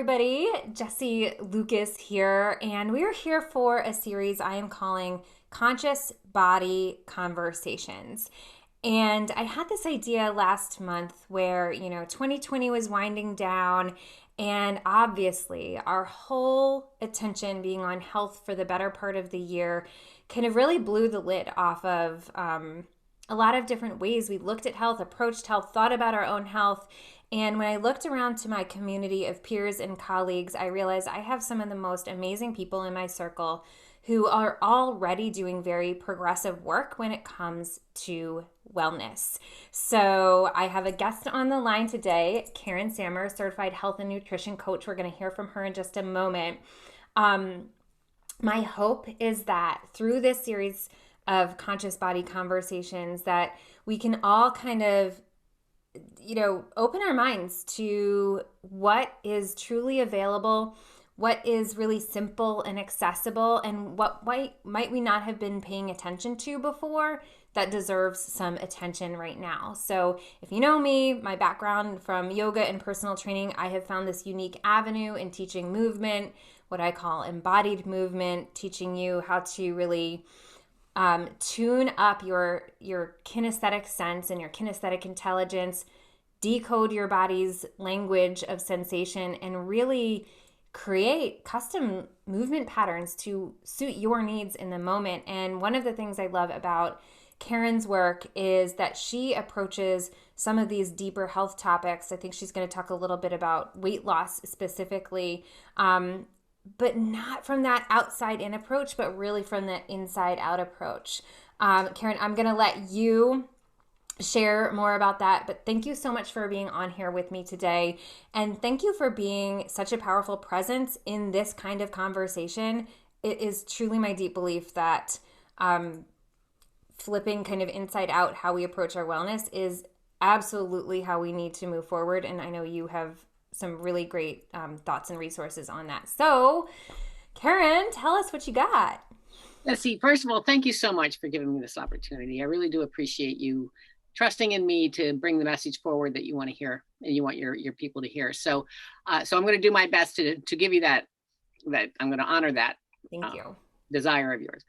everybody. Jesse Lucas here, and we are here for a series I am calling Conscious Body Conversations. And I had this idea last month where, 2020 was winding down, and obviously our whole attention being on health for the better part of the year kind of really blew the lid off of a lot of different ways we looked at health, approached health, thought about our own health. And when I looked around to my community of peers and colleagues, I realized I have some of the most amazing people in my circle who are already doing very progressive work when it comes to wellness. So I have a guest on the line today, Karen Sammer, certified health and nutrition coach. We're going to hear from her in just a moment. My hope is that through this series of conscious body conversations that we can all kind of open our minds to what is truly available, what is really simple and accessible, and what might we not have been paying attention to before that deserves some attention right now. So if you know me, my background from yoga and personal training, I have found this unique avenue in teaching movement, what I call embodied movement, teaching you how to really tune up your kinesthetic sense and your kinesthetic intelligence, decode your body's language of sensation, and really create custom movement patterns to suit your needs in the moment. And one of the things I love about Karen's work is that she approaches some of these deeper health topics. I think she's going to talk a little bit about weight loss specifically, but not from that outside in approach, but really from the inside out approach. Karen, I'm going to let you share more about that, but thank you so much for being on here with me today. And thank you for being such a powerful presence in this kind of conversation. It is truly my deep belief that flipping kind of inside out how we approach our wellness is absolutely how we need to move forward. And I know you have some really great thoughts and resources on that. So, Karen, tell us what you got. Let's see. First of all, thank you so much for giving me this opportunity. I really do appreciate you trusting in me to bring the message forward that you want to hear and you want your people to hear. So I'm going to do my best to give you that I'm going to honor that. Thank you. Desire of yours.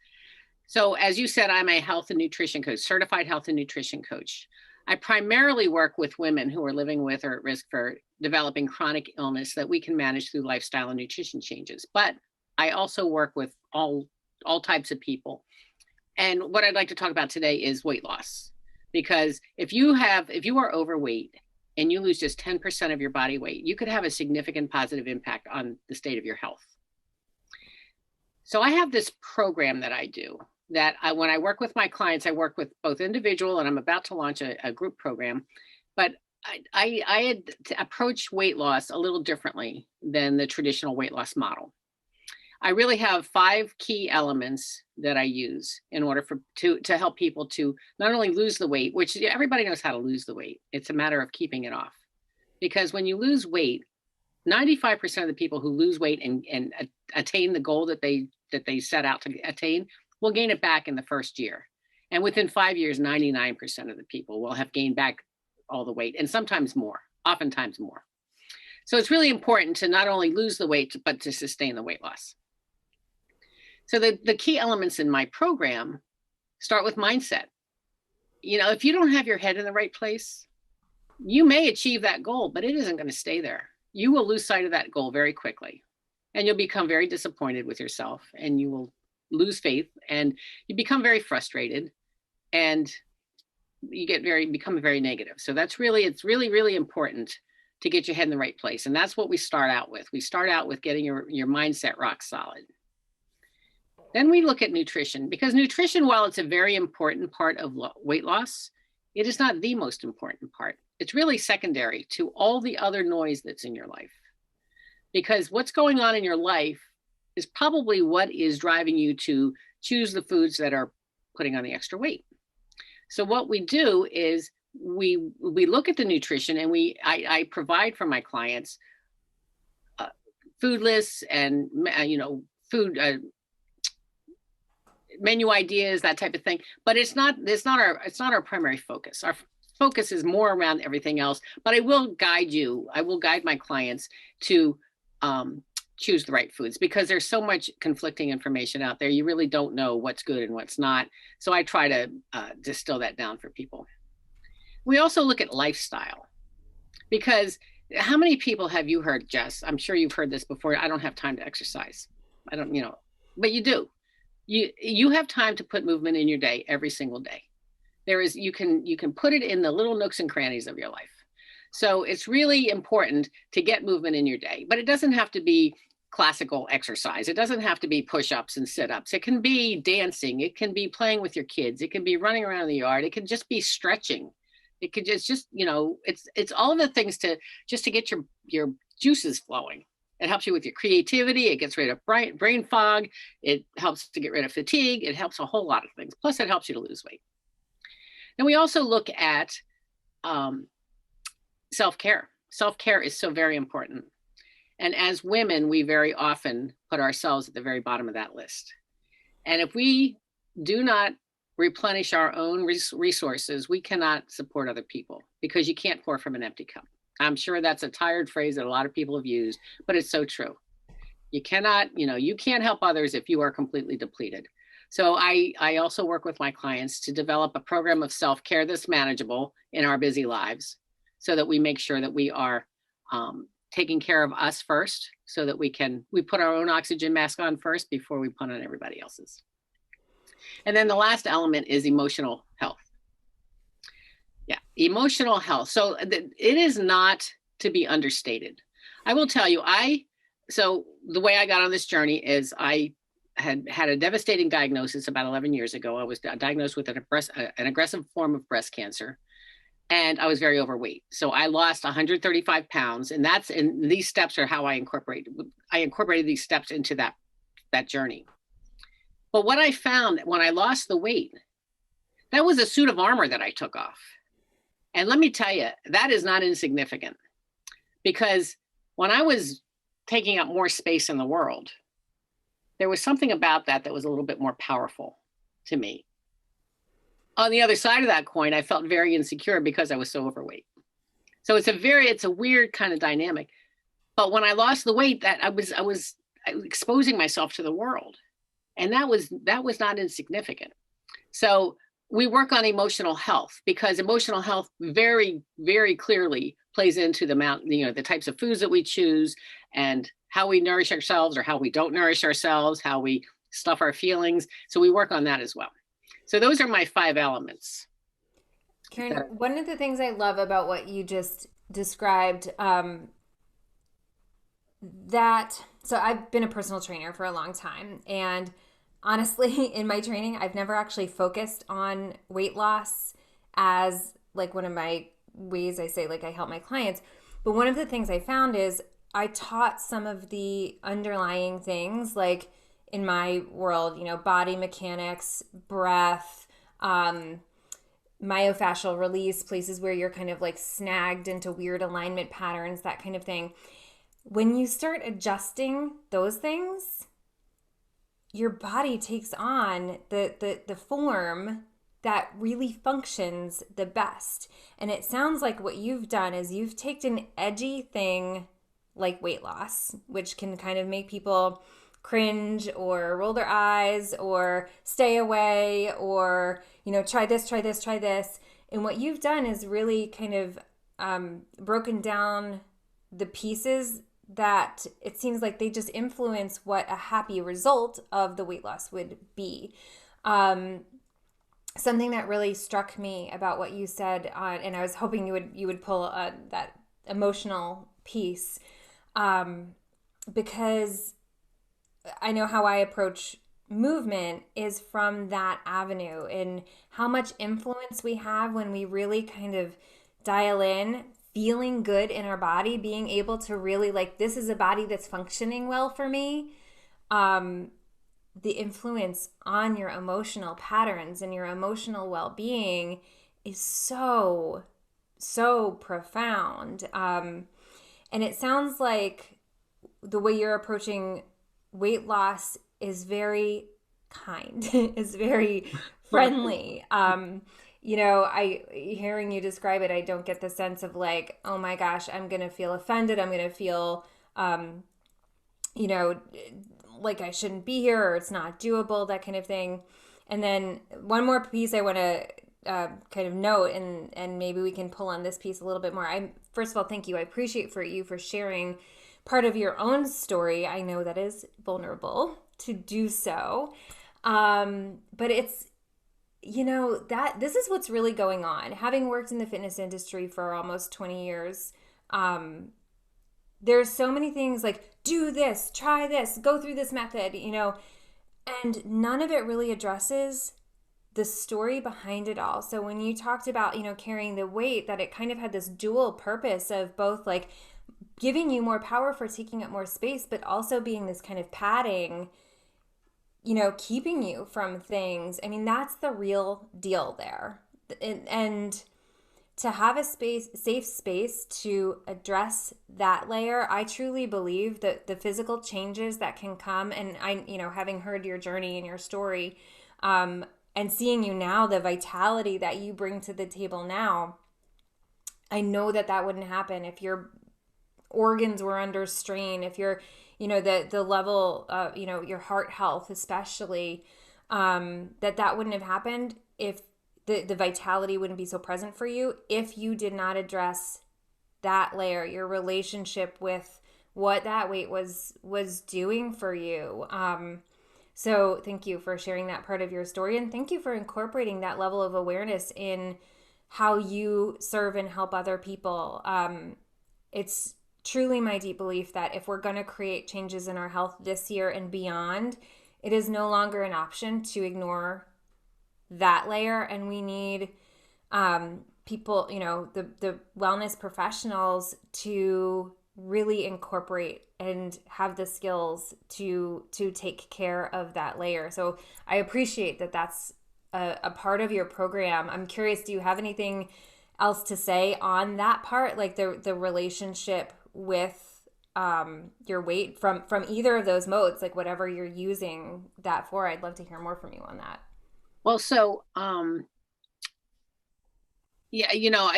So as you said, I'm a health and nutrition coach, certified health and nutrition coach. I primarily work with women who are living with or at risk for developing chronic illness that we can manage through lifestyle and nutrition changes. But I also work with all types of people. And what I'd like to talk about today is weight loss. Because if you are overweight and you lose just 10% of your body weight, you could have a significant positive impact on the state of your health. So I have this program that I do that when I work with my clients, I work with both individual and I'm about to launch a group program, but I had to approach weight loss a little differently than the traditional weight loss model. I really have 5 key elements that I use in order to help people to not only lose the weight, which everybody knows how to lose the weight. It's a matter of keeping it off. Because when you lose weight, 95% of the people who lose weight and attain the goal that they set out to attain will gain it back in the first year. And within 5 years, 99% of the people will have gained back all the weight, and sometimes more, oftentimes more. So it's really important to not only lose the weight, but to sustain the weight loss. So the key elements in my program start with mindset. If you don't have your head in the right place, you may achieve that goal, but it isn't going to stay there. You will lose sight of that goal very quickly, and you'll become very disappointed with yourself, and you will lose faith, and you become very frustrated, and you become very negative. So it's really, really important to get your head in the right place. And that's what we start out with. We start out with getting your mindset rock solid. Then we look at nutrition, because nutrition, while it's a very important part of weight loss, it is not the most important part. It's really secondary to all the other noise that's in your life. Because what's going on in your life is probably what is driving you to choose the foods that are putting on the extra weight. So what we do is we look at the nutrition, and I provide for my clients food lists and food menu ideas, that type of thing. But it's not our primary focus. Our focus is more around everything else. But I will guide my clients to choose the right foods, because there's so much conflicting information out there. You really don't know what's good and what's not. So I try to distill that down for people. We also look at lifestyle, because how many people have you heard, Jess? I'm sure you've heard this before. I don't have time to exercise. I don't, but you do. You have time to put movement in your day every single day. You can put it in the little nooks and crannies of your life. So it's really important to get movement in your day, but it doesn't have to be classical exercise. It doesn't have to be push-ups and sit-ups. It can be dancing. It can be playing with your kids. It can be running around the yard. It can just be stretching. It could just it's all of the things to get your juices flowing. It helps you with your creativity. It gets rid of brain fog. It helps to get rid of fatigue. It helps a whole lot of things. Plus, it helps you to lose weight. And we also look at self-care. Self-care is so very important. And as women, we very often put ourselves at the very bottom of that list. And if we do not replenish our own resources, we cannot support other people, because you can't pour from an empty cup. I'm sure that's a tired phrase that a lot of people have used, but it's so true. You cannot, you can't help others if you are completely depleted. So I also work with my clients to develop a program of self-care that's manageable in our busy lives, so that we make sure that we are taking care of us first, so that we put our own oxygen mask on first before we put on everybody else's. And then the last element is emotional health. Yeah, emotional health. So it is not to be understated. I will tell you, so the way I got on this journey is I had a devastating diagnosis about 11 years ago. I was diagnosed with an aggressive form of breast cancer, and I was very overweight. So I lost 135 pounds, and these steps are how I incorporated these steps into that journey. But what I found when I lost the weight, that was a suit of armor that I took off. And let me tell you, that is not insignificant, because when I was taking up more space in the world, there was something about that was a little bit more powerful to me. On the other side of that coin, I felt very insecure because I was so overweight. So it's a weird kind of dynamic. But when I lost the weight, that I was exposing myself to the world. And that was not insignificant. So we work on emotional health, because emotional health very, very clearly plays into the types of foods that we choose, and how we nourish ourselves or how we don't nourish ourselves, how we stuff our feelings. So we work on that as well. So those are my 5 elements. Karen, one of the things I love about what you just described, so I've been a personal trainer for a long time, and honestly, in my training, I've never actually focused on weight loss as like one of my ways I say, like, I help my clients. But one of the things I found is I taught some of the underlying things, like in my world, body mechanics, breath, myofascial release, places where you're kind of like snagged into weird alignment patterns, that kind of thing. When you start adjusting those things, your body takes on the form that really functions the best. And it sounds like what you've done is you've taken an edgy thing like weight loss, which can kind of make people cringe or roll their eyes or stay away or, try this, try this, try this. And what you've done is really kind of broken down the pieces that it seems like they just influence what a happy result of the weight loss would be. Something that really struck me about what you said, and I was hoping you would pull that emotional piece, because I know how I approach movement is from that avenue, and how much influence we have when we really kind of dial in feeling good in our body, being able to really like, this is a body that's functioning well for me. The influence on your emotional patterns and your emotional well-being is so, so profound. And it sounds like the way you're approaching weight loss is very kind, is very friendly. Hearing you describe it, I don't get the sense of like, oh my gosh, I'm going to feel offended. I'm going to feel you know, like I shouldn't be here or it's not doable, that kind of thing. And then one more piece I want to kind of note, and maybe we can pull on this piece a little bit more. I first of all, thank you. I appreciate for you for sharing part of your own story. I know that is vulnerable to do so, but it's, you know, that this is what's really going on. Having worked in the fitness industry for almost 20 years, there's so many things like do this, try this, go through this method, you know, and none of it really addresses the story behind it all. So when you talked about, you know, carrying the weight, that it kind of had this dual purpose of both like giving you more power for taking up more space, but also being this kind of padding, you know, keeping you from things. I mean, that's the real deal there. And to have a safe space to address that layer, I truly believe that the physical changes that can come, and I, you know, having heard your journey and your story, and seeing you now, the vitality that you bring to the table now, I know that that wouldn't happen if your organs were under strain, if you're, you know, the level of, you know, your heart health especially, that wouldn't have happened if the vitality wouldn't be so present for you if you did not address that layer, your relationship with what that weight was doing for you. So thank you for sharing that part of your story, and thank you for incorporating that level of awareness in how you serve and help other people. It's truly my deep belief that if we're going to create changes in our health this year and beyond, it is no longer an option to ignore that layer, and we need people, you know, the wellness professionals to really incorporate and have the skills to take care of that layer. So I appreciate that that's a part of your program. I'm curious, do you have anything else to say on that part, like the relationship with your weight from either of those modes, like whatever you're using that for? I'd love to hear more from you on that. Well, so yeah, you know,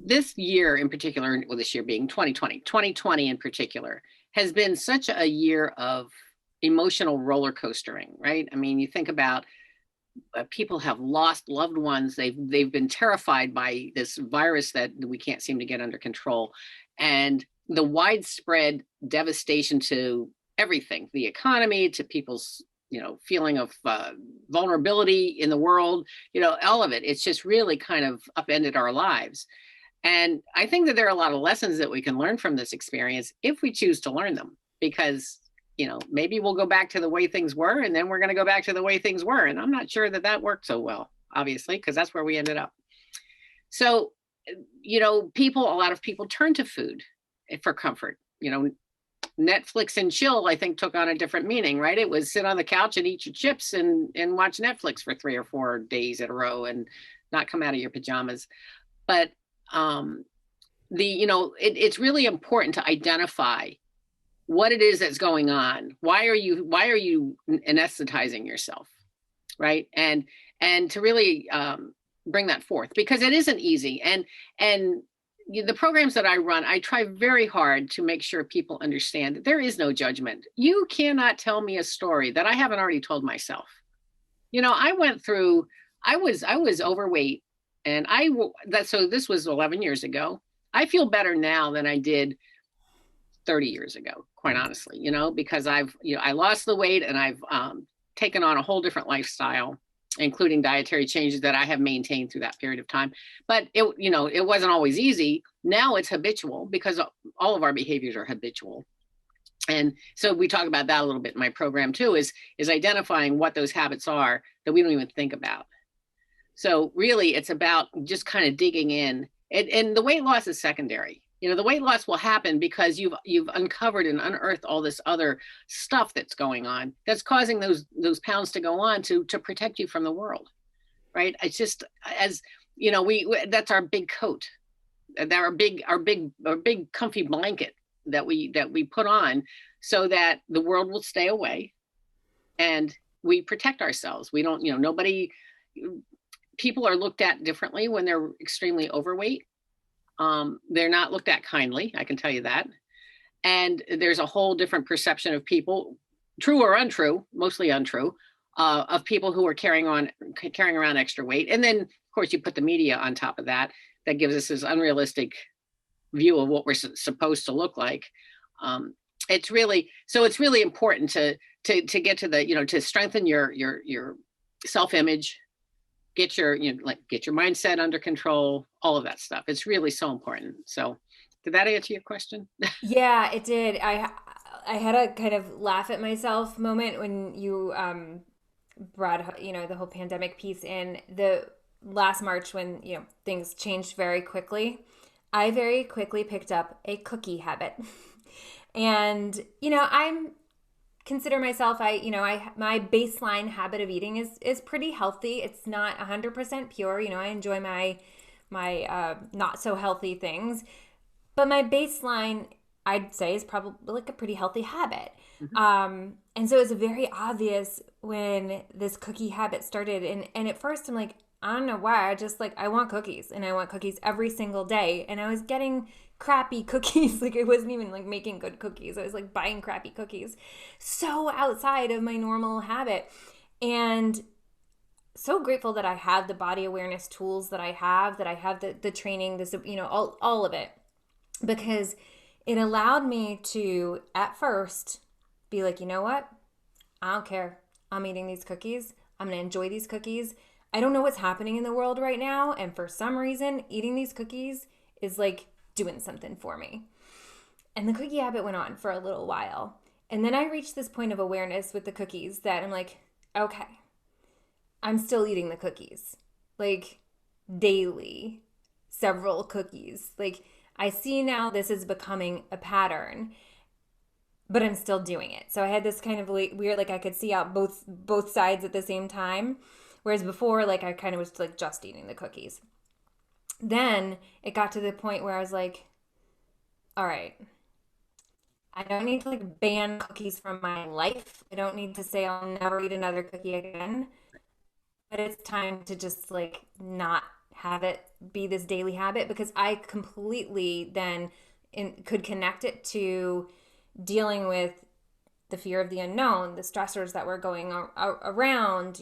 this year in particular, well, this year being 2020 in particular, has been such a year of emotional roller coastering, right? I mean, you think about people have lost loved ones. They've been terrified by this virus that we can't seem to get under control, and the widespread devastation to everything, the economy, to people's, you know, feeling of vulnerability in the world, you know, all of it. It's just really kind of upended our lives. And I think that there are a lot of lessons that we can learn from this experience if we choose to learn them, because, you know, maybe we'll go back to the way things were, and then we're going to go back to the way things were. And I'm not sure that that worked so well, obviously, because that's where we ended up. So, you know, a lot of people turn to food for comfort. You know, Netflix and chill, I think, took on a different meaning, right? It was sit on the couch and eat your chips and watch Netflix for 3 or 4 days in a row and not come out of your pajamas. But you know, it's really important to identify what it is that's going on. Why are you anesthetizing yourself, right? And to really bring that forth, because it isn't easy. And the programs that I run, I try very hard to make sure people understand that there is no judgment. You cannot tell me a story that I haven't already told myself. You know, I was overweight, and so this was 11 years ago. I feel better now than I did 30 years ago, quite honestly, you know, because I lost the weight, and I've taken on a whole different lifestyle, including dietary changes that I have maintained through that period of time. But it wasn't always easy. Now it's habitual, because all of our behaviors are habitual. And so we talk about that a little bit in my program too, is identifying what those habits are that we don't even think about. So really it's about just kind of digging in, and the weight loss is secondary. You know, the weight loss will happen because you've uncovered and unearthed all this other stuff that's going on, that's causing those pounds to go on to protect you from the world, right? It's just, as you know, that's our big coat, our big comfy blanket that we put on, so that the world will stay away, and we protect ourselves. We don't, you know, people are looked at differently when they're extremely overweight. They're not looked at kindly, I can tell you that. And there's a whole different perception of people, true or untrue, mostly untrue, of people who are carrying around extra weight. And then, of course, you put the media on top of that. That gives us this unrealistic view of what we're supposed to look like. It's really important to get to the, to strengthen your self-image, get your mindset under control, all of that stuff. It's really so important. So did that answer your question? Yeah, it did. I had a kind of laugh at myself moment when you brought, the whole pandemic piece in. The last March when, things changed very quickly. I very quickly picked up a cookie habit. And, I'm consider myself, my baseline habit of eating is pretty healthy. It's not 100% pure. I enjoy my not so healthy things, but my baseline, I'd say, is probably like a pretty healthy habit. And so it's very obvious when this cookie habit started. And at first I'm like, I don't know why. I just I want cookies, and I want cookies every single day. And I was getting crappy cookies. Like, I wasn't even making good cookies. I was buying crappy cookies. So outside of my normal habit. And so grateful that I have the body awareness tools that I have the training, this, all of it, because it allowed me to, at first, be like, you know what? I don't care. I'm eating these cookies. I'm going to enjoy these cookies. I don't know what's happening in the world right now. And for some reason, eating these cookies is doing something for me. And the cookie habit went on for a little while. And then I reached this point of awareness with the cookies that I'm like, okay, I'm still eating the cookies, daily, several cookies. I see now this is becoming a pattern, but I'm still doing it. So I had this kind of weird, I could see out both sides at the same time. Whereas before, I kind of was just eating the cookies. Then it got to the point where I was like, all right, I don't need to ban cookies from my life. I don't need to say I'll never eat another cookie again. But it's time to just not have it be this daily habit, because I completely then could connect it to dealing with the fear of the unknown, the stressors that were going around,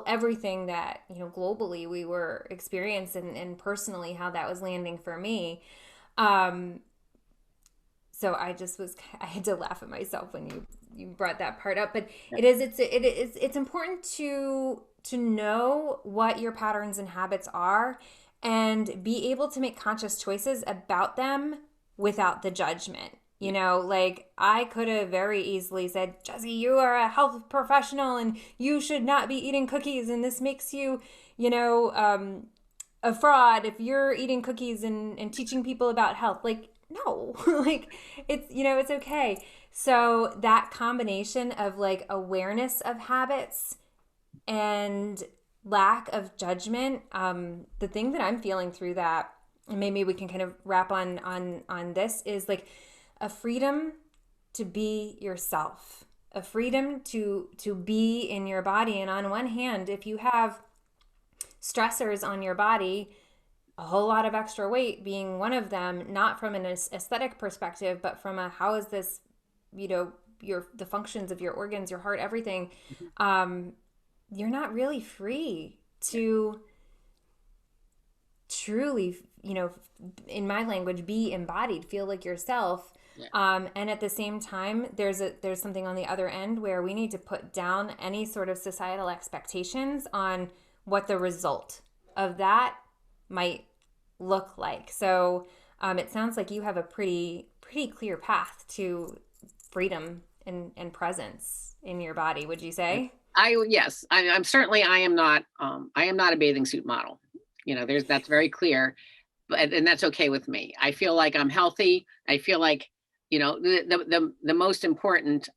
everything that, globally we were experiencing, and personally how that was landing for me. So I had to laugh at myself when you brought that part up, but it's important to know what your patterns and habits are, and be able to make conscious choices about them without the judgment. I could have very easily said, Jesse, you are a health professional and you should not be eating cookies, and this makes you, a fraud if you're eating cookies and teaching people about health. No, it's okay. So that combination of awareness of habits and lack of judgment, the thing that I'm feeling through that, and maybe we can kind of wrap on this, is a freedom to be yourself, a freedom to be in your body. And on one hand, if you have stressors on your body, a whole lot of extra weight being one of them, not from an aesthetic perspective, but from a, how is this, the functions of your organs, your heart, everything, you're not really free to truly, in my language, be embodied, feel like yourself. Yeah. And at the same time, there's something on the other end where we need to put down any sort of societal expectations on what the result of that might look like. So it sounds like you have a pretty clear path to freedom and presence in your body. Would you say? Yes, I'm certainly, I am not a bathing suit model. That's very clear, and that's okay with me. I feel like I'm healthy. I feel like, the most important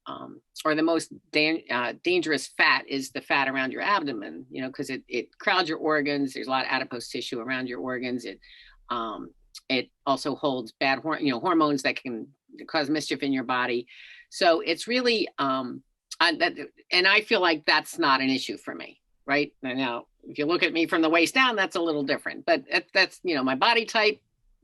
or the most dangerous fat is the fat around your abdomen, because it crowds your organs. There's a lot of adipose tissue around your organs. It also holds bad hormones that can cause mischief in your body. So it's really and I feel like that's not an issue for me. Right now, if you look at me from the waist down, that's a little different, but that's, my body type,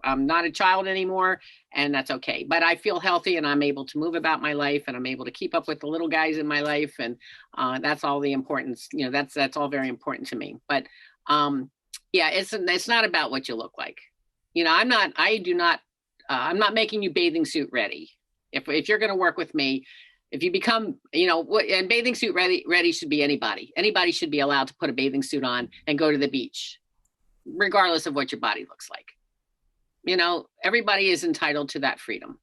I'm not a child anymore, and that's okay. But I feel healthy, and I'm able to move about my life, and I'm able to keep up with the little guys in my life, and that's all the importance. That's all very important to me. But yeah, it's not about what you look like. I'm not. I do not. I'm not making you bathing suit ready. If you're going to work with me, if you become, and bathing suit ready should be anybody. Anybody should be allowed to put a bathing suit on and go to the beach, regardless of what your body looks like. Everybody is entitled to that freedom.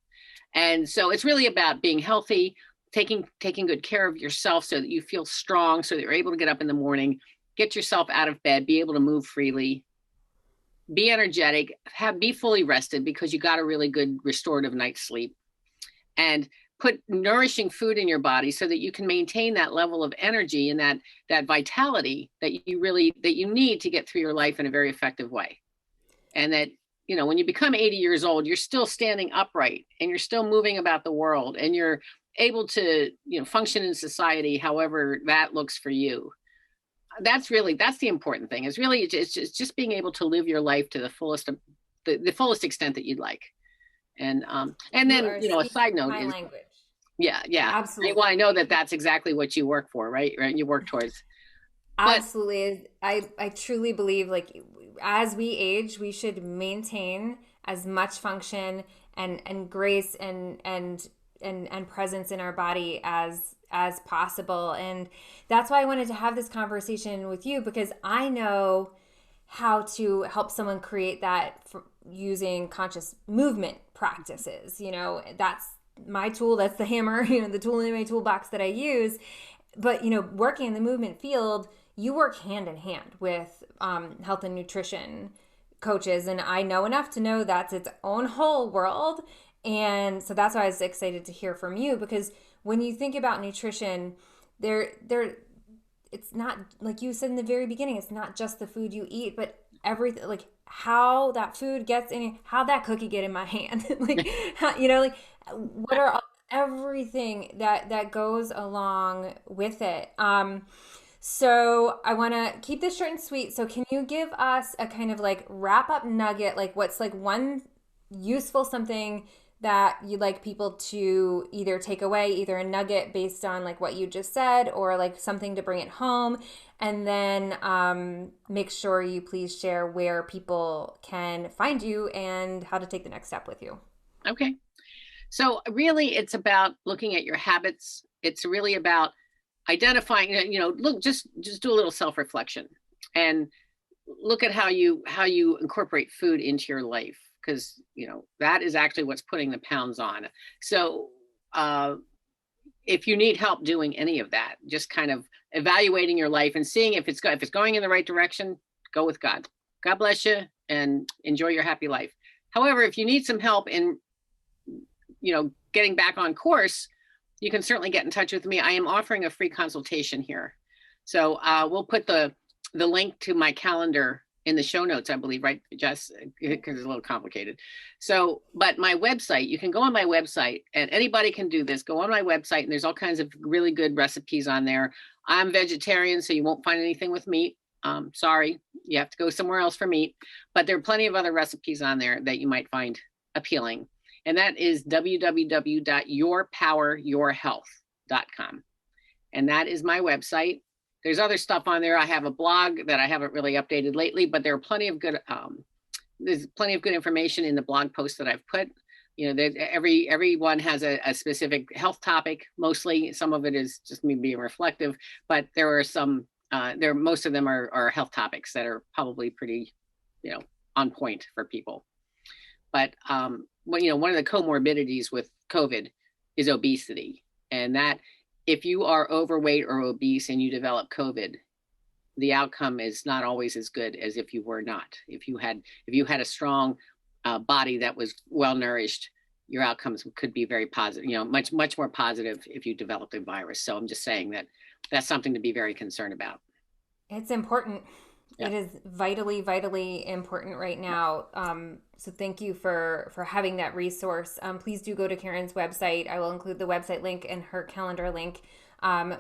And so it's really about being healthy, taking good care of yourself so that you feel strong, so that you're able to get up in the morning, get yourself out of bed, be able to move freely, be energetic, be fully rested because you got a really good restorative night's sleep, and put nourishing food in your body so that you can maintain that level of energy and that vitality that you need to get through your life in a very effective way. And that, when you become 80 years old, you're still standing upright and you're still moving about the world and you're able to, function in society however that looks for you. That's the important thing. It's just being able to live your life to the fullest extent that you'd like. And then, a side note is language. Yeah. Absolutely. Well, I know that's exactly what you work for, right? You work towards. Absolutely. I truly believe, like, as we age, we should maintain as much function and grace and presence in our body as possible. And that's why I wanted to have this conversation with you, because I know how to help someone create that using conscious movement practices. That's my tool. That's the hammer, the tool in my toolbox that I use. But, working in the movement field, you work hand in hand with health and nutrition coaches. And I know enough to know that's its own whole world. And so that's why I was excited to hear from you, because when you think about nutrition, it's not, like you said in the very beginning, it's not just the food you eat, but everything, like how that food gets in, how that cookie get in my hand, what are everything that goes along with it. So I want to keep this short and sweet. So can you give us a kind of like wrap up nugget, like what's like one useful something that you'd like people to either take away, either a nugget based on like what you just said, or like something to bring it home, and then make sure you please share where people can find you and how to take the next step with you. Okay. So really it's about looking at your habits. It's really about identifying, just do a little self-reflection and look at how you incorporate food into your life, because that is actually what's putting the pounds on. So if you need help doing any of that, just kind of evaluating your life and seeing if it's going in the right direction, go with God. God bless you and enjoy your happy life. However, if you need some help in getting back on course, you can certainly get in touch with me. I am offering a free consultation here. So we'll put the link to my calendar in the show notes, I believe, right, Jess? Because it's a little complicated. So, but my website, you can go on my website, and anybody can do this. Go on my website, and there's all kinds of really good recipes on there. I'm vegetarian, so you won't find anything with meat. Sorry, you have to go somewhere else for meat. But there are plenty of other recipes on there that you might find appealing. And that is www.yourpoweryourhealth.com. And that is my website. There's other stuff on there. I have a blog that I haven't really updated lately, but there are plenty of good, there's plenty of good information in the blog post that I've put. Everyone has a specific health topic. Mostly, some of it is just me being reflective, but there are some, most of them are health topics that are probably pretty, on point for people. But one of the comorbidities with COVID is obesity, and that if you are overweight or obese and you develop COVID, the outcome is not always as good as if you were not. If you had a strong body that was well nourished, your outcomes could be very positive. Much more positive if you developed a virus. So I'm just saying that that's something to be very concerned about. It's important. Yeah. It is vitally, vitally important right now. So thank you for having that resource. Please do go to Karen's website. I will include the website link and her calendar link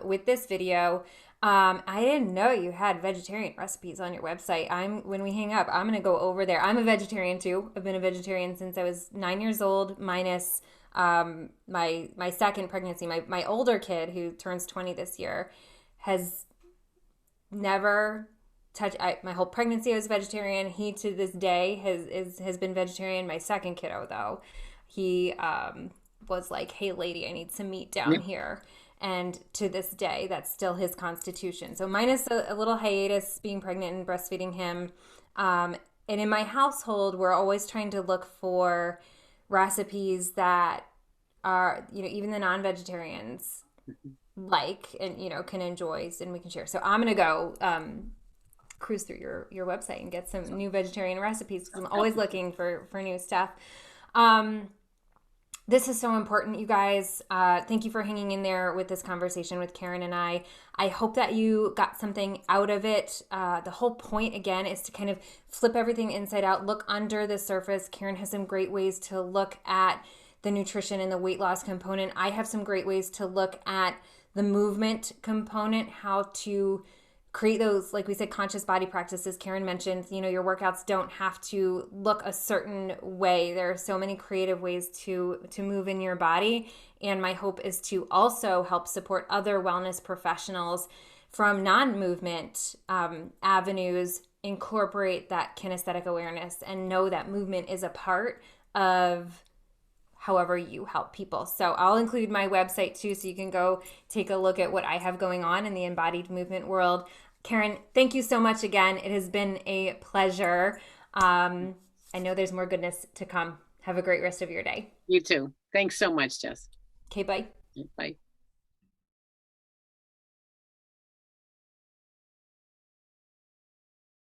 with this video. I didn't know you had vegetarian recipes on your website. When we hang up, I'm gonna go over there. I'm a vegetarian too. I've been a vegetarian since I was 9 years old, minus my second pregnancy. My older kid, who turns 20 this year, has never touched. My whole pregnancy I was vegetarian. He to this day has been vegetarian. My second kiddo though, he was like, "Hey, lady, I need some meat down Yeah. here." And to this day, that's still his constitution. So minus a little hiatus being pregnant and breastfeeding him. And in my household, we're always trying to look for recipes that are, even the non-vegetarians like and, can enjoy and we can share. So I'm going to go cruise through your website and get some new vegetarian recipes because I'm always looking for new stuff. Um, this is so important, you guys. Thank you for hanging in there with this conversation with Karen and I. I hope that you got something out of it. The whole point, again, is to kind of flip everything inside out, look under the surface. Karen has some great ways to look at the nutrition and the weight loss component. I have some great ways to look at the movement component, how to create those, like we said, conscious body practices. Karen mentioned, your workouts don't have to look a certain way. There are so many creative ways to move in your body. And my hope is to also help support other wellness professionals from non-movement avenues incorporate that kinesthetic awareness and know that movement is a part of however you help people. So I'll include my website too, so you can go take a look at what I have going on in the embodied movement world. Karen, thank you so much again. It has been a pleasure. I know there's more goodness to come. Have a great rest of your day. You too. Thanks so much, Jess. Okay, bye. Bye.